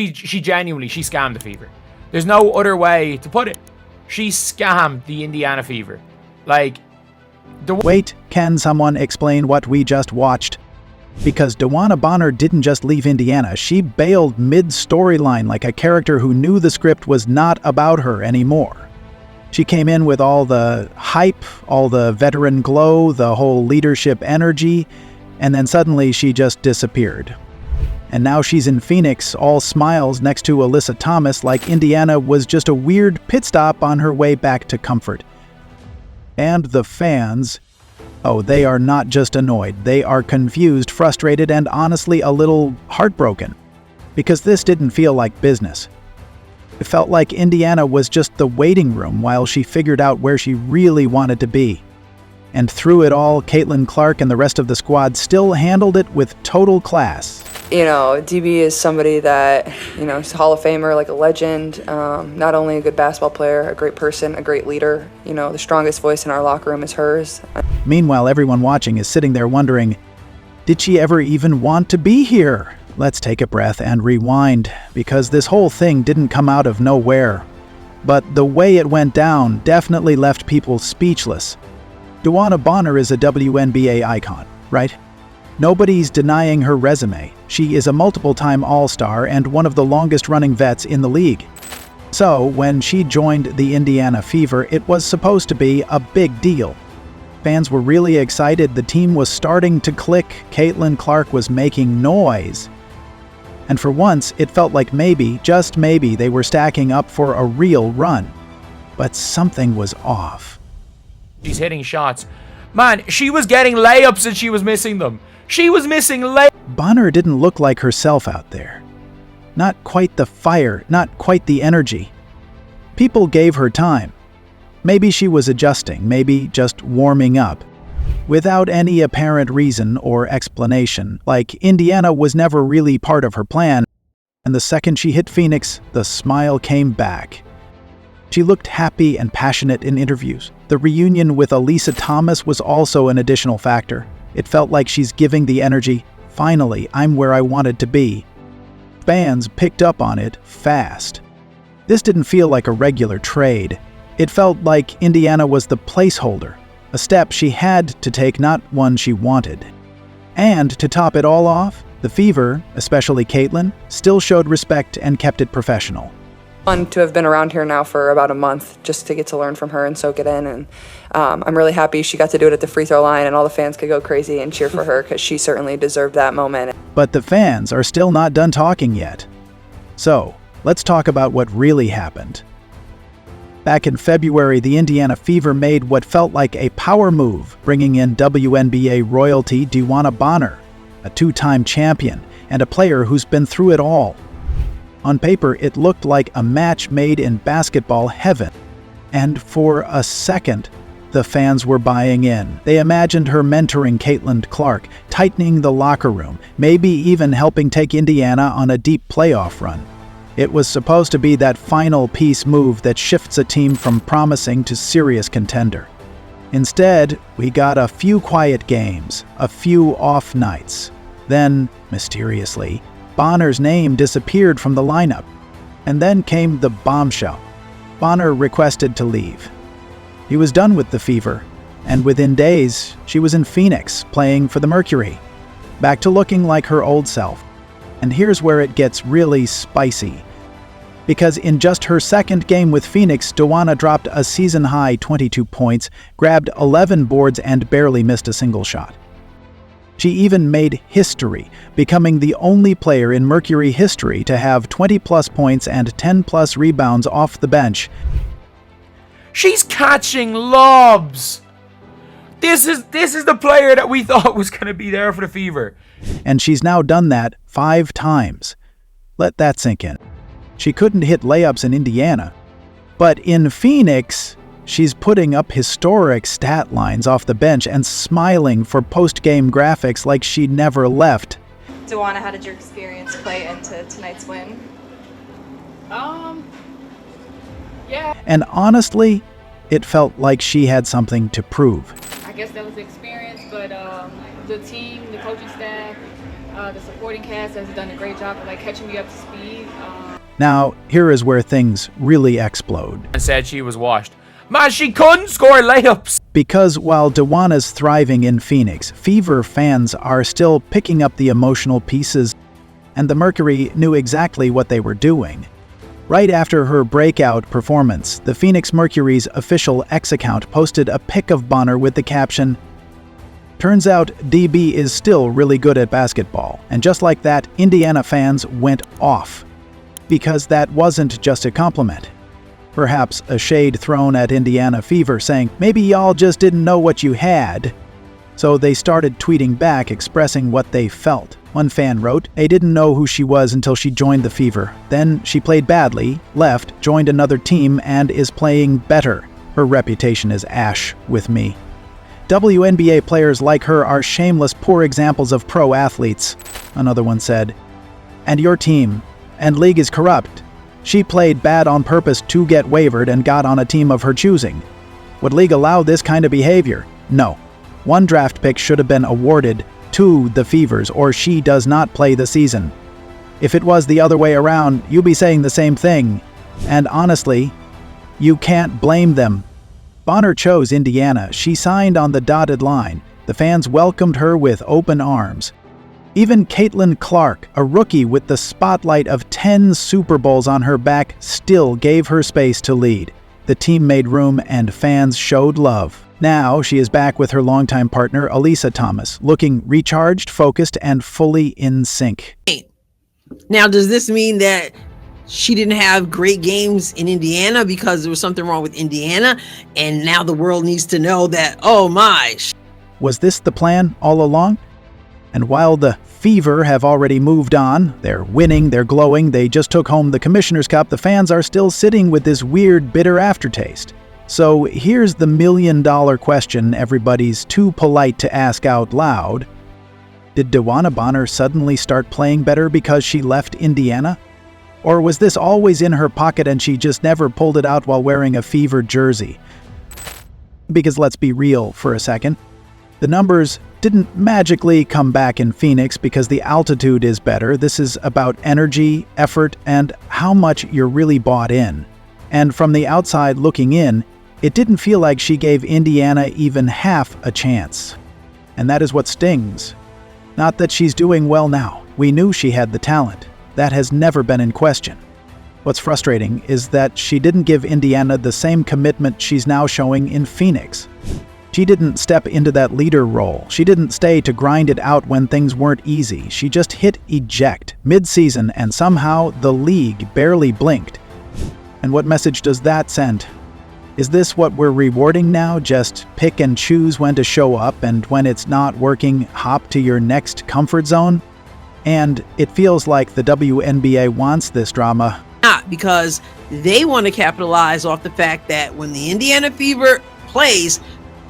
She genuinely, she scammed the Fever. There's no other way to put it. She scammed the Indiana Fever. Like, wait, can someone explain what we just watched? Because DeWanna Bonner didn't just leave Indiana, she bailed mid-storyline like a character who knew the script was not about her anymore. She came in with all the hype, all the veteran glow, the whole leadership energy, and then suddenly she just disappeared. And now she's in Phoenix, all smiles next to Alyssa Thomas, like Indiana was just a weird pit stop on her way back to comfort. And the fans, oh, they are not just annoyed, they are confused, frustrated, and honestly a little heartbroken. Because this didn't feel like business. It felt like Indiana was just the waiting room while she figured out where she really wanted to be. And through it all, Caitlin Clark and the rest of the squad still handled it with total class. You know, DB is somebody that, you know, he's a Hall of Famer, like a legend. Not only a good basketball player, a great person, a great leader. You know, the strongest voice in our locker room is hers. Meanwhile, everyone watching is sitting there wondering, did she ever even want to be here? Let's take a breath and rewind, because this whole thing didn't come out of nowhere. But the way it went down definitely left people speechless. DeWanna Bonner is a WNBA icon, right? Nobody's denying her resume. She is a multiple-time All-Star and one of the longest-running vets in the league. So, when she joined the Indiana Fever, it was supposed to be a big deal. Fans were really excited, the team was starting to click, Caitlin Clark was making noise. And for once, it felt like maybe, just maybe, they were stacking up for a real run. But something was off. She's hitting shots. Man, she was getting layups and she was missing them. She was missing Bonner didn't look like herself out there. Not quite the fire, not quite the energy. People gave her time. Maybe she was adjusting, maybe just warming up. Without any apparent reason or explanation, like Indiana was never really part of her plan, and the second she hit Phoenix, the smile came back. She looked happy and passionate in interviews. The reunion with Alyssa Thomas was also an additional factor. It felt like she's giving the energy, finally, I'm where I wanted to be. Fans picked up on it fast. This didn't feel like a regular trade. It felt like Indiana was the placeholder, a step she had to take, not one she wanted. And to top it all off, the Fever, especially Caitlin, still showed respect and kept it professional. Fun to have been around here now for about a month just to get to learn from her and soak it in. And I'm really happy she got to do it at the free throw line and all the fans could go crazy and cheer for her because she certainly deserved that moment. But the fans are still not done talking yet. So, let's talk about what really happened. Back in February, the Indiana Fever made what felt like a power move, bringing in WNBA royalty DeWanna Bonner, a two-time champion and a player who's been through it all. On paper, it looked like a match made in basketball heaven. And for a second, the fans were buying in. They imagined her mentoring Caitlin Clark, tightening the locker room, maybe even helping take Indiana on a deep playoff run. It was supposed to be that final piece move that shifts a team from promising to serious contender. Instead, we got a few quiet games, a few off nights. Then, mysteriously, Bonner's name disappeared from the lineup. And then came the bombshell. Bonner requested to leave. He was done with the Fever, and within days, she was in Phoenix, playing for the Mercury. Back to looking like her old self. And here's where it gets really spicy. Because in just her second game with Phoenix, DeWanna dropped a season-high 22 points, grabbed 11 boards, and barely missed a single shot. She even made history, becoming the only player in Mercury history to have 20-plus points and 10-plus rebounds off the bench. She's catching lobs! This is the player that we thought was going to be there for the Fever. And she's now done that 5 times. Let that sink in. She couldn't hit layups in Indiana. But in Phoenix, she's putting up historic stat lines off the bench and smiling for post-game graphics like she never left. DeWanna, how did your experience play into tonight's win? Yeah. And honestly, it felt like she had something to prove. I guess that was the experience, but the team, the coaching staff, the supporting cast has done a great job of catching me up to speed. Now, here is where things really explode. And said she was washed. Man, she couldn't score layups. Because while DeWanna's thriving in Phoenix, Fever fans are still picking up the emotional pieces, and the Mercury knew exactly what they were doing. Right after her breakout performance, the Phoenix Mercury's official X account posted a pic of Bonner with the caption, "Turns out DB is still really good at basketball." And just like that, Indiana fans went off. Because that wasn't just a compliment. Perhaps a shade thrown at Indiana Fever saying, maybe y'all just didn't know what you had. So they started tweeting back expressing what they felt. One fan wrote, "I didn't know who she was until she joined the Fever. Then she played badly, left, joined another team, and is playing better. Her reputation is ash with me." WNBA players like her are shameless poor examples of pro athletes, another one said. And your team and league is corrupt. She played bad on purpose to get waived and got on a team of her choosing. Would league allow this kind of behavior? No. One draft pick should have been awarded to the Fevers or she does not play the season. If it was the other way around, you'd be saying the same thing. And honestly, you can't blame them. Bonner chose Indiana. She signed on the dotted line. The fans welcomed her with open arms. Even Caitlin Clark, a rookie with the spotlight of 10 Super Bowls on her back, still gave her space to lead. The team made room and fans showed love. Now she is back with her longtime partner, Alyssa Thomas, looking recharged, focused, and fully in sync. Now, does this mean that she didn't have great games in Indiana because there was something wrong with Indiana, and now the world needs to know that, oh my. Was this the plan all along? And while the Fever have already moved on, they're winning, they're glowing, they just took home the Commissioner's Cup, the fans are still sitting with this weird, bitter aftertaste. So here's the million-dollar question everybody's too polite to ask out loud. Did DeWanna Bonner suddenly start playing better because she left Indiana? Or was this always in her pocket and she just never pulled it out while wearing a Fever jersey? Because let's be real for a second. The numbers didn't magically come back in Phoenix because the altitude is better. This is about energy, effort, and how much you're really bought in. And from the outside looking in, it didn't feel like she gave Indiana even half a chance. And that is what stings. Not that she's doing well now. We knew she had the talent. That has never been in question. What's frustrating is that she didn't give Indiana the same commitment she's now showing in Phoenix. She didn't step into that leader role. She didn't stay to grind it out when things weren't easy. She just hit eject mid-season and somehow the league barely blinked. And what message does that send? Is this what we're rewarding now? Just pick and choose when to show up, and when it's not working, hop to your next comfort zone? And it feels like the WNBA wants this drama. Not because they want to capitalize off the fact that when the Indiana Fever plays,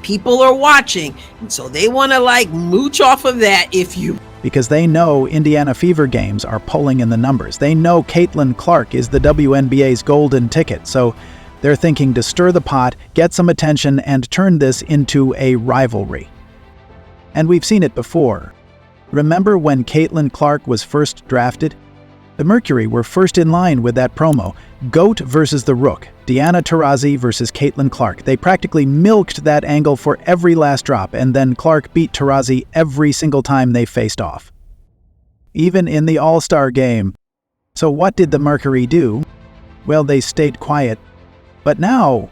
people are watching. And so they want to mooch off of that, if you. Because they know Indiana Fever games are pulling in the numbers. They know Caitlin Clark is the WNBA's golden ticket. So they're thinking to stir the pot, get some attention, and turn this into a rivalry. And we've seen it before. Remember when Caitlin Clark was first drafted? The Mercury were first in line with that promo. GOAT versus the Rook. Diana Taurasi versus Caitlin Clark. They practically milked that angle for every last drop, and then Clark beat Taurasi every single time they faced off. Even in the All-Star game. So what did the Mercury do? Well, they stayed quiet. But now,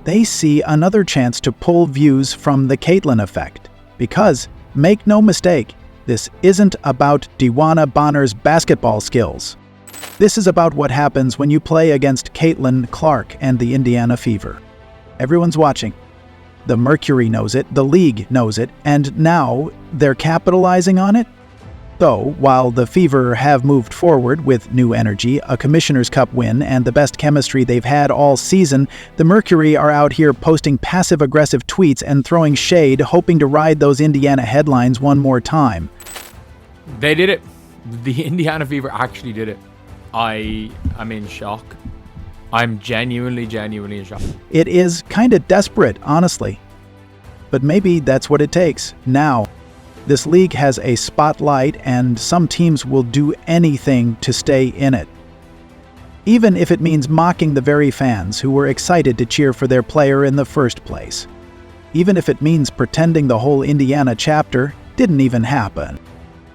they see another chance to pull views from the Caitlin effect. Because, make no mistake, this isn't about DeWanna Bonner's basketball skills. This is about what happens when you play against Caitlin Clark and the Indiana Fever. Everyone's watching. The Mercury knows it, the league knows it, and now they're capitalizing on it? So, while the Fever have moved forward with new energy, a Commissioner's Cup win, and the best chemistry they've had all season, the Mercury are out here posting passive-aggressive tweets and throwing shade, hoping to ride those Indiana headlines one more time. They did it. The Indiana Fever actually did it. I am in shock. I'm genuinely in shock. It is kind of desperate, honestly. But maybe that's what it takes, now. This league has a spotlight, and some teams will do anything to stay in it. even if it means mocking the very fans who were excited to cheer for their player in the first place. Even if it means pretending the whole Indiana chapter didn't even happen.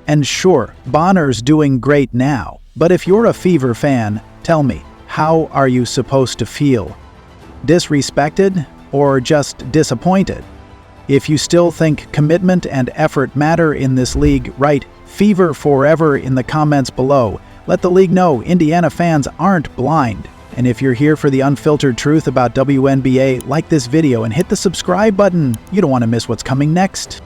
And sure, Bonner's doing great now, but if you're a Fever fan, tell me, how are you supposed to feel? Disrespected or just disappointed? If you still think commitment and effort matter in this league, write Fever Forever in the comments below. Let the league know Indiana fans aren't blind. And if you're here for the unfiltered truth about WNBA, like this video and hit the subscribe button. You don't want to miss what's coming next.